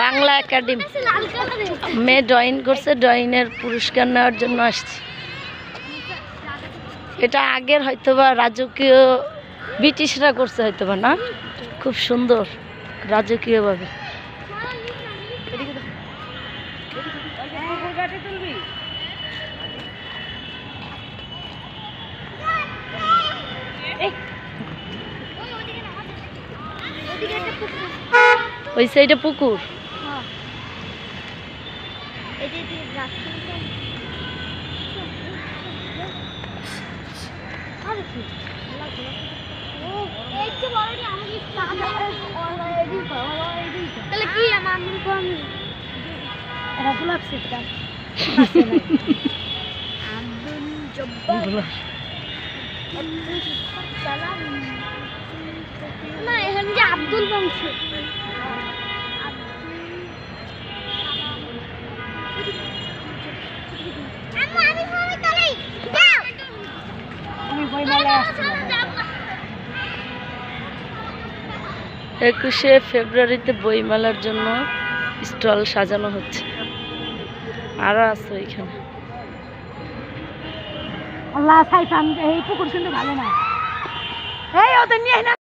Bangla academy মেয়ে drawing করছে, drawing এর পুরস্কার নেওয়ার জন্য আসছে। এটা আগের হয়তোবা রাজকীয় ব্রিটিশরা করছে হয়তোবা, না? খুব সুন্দর রাজকীয় ভাবে। ওই সাইডে পুকুর। আব্দুল বংশ একুশে ফেব্রুয়ারিতে বইমেলার জন্য স্টল সাজানো হচ্ছে। আরো আছে এখানে। আল্লাহ সাইফান এই পুকুর শুনতে ভালো না, এই ওদের নিয়ে না।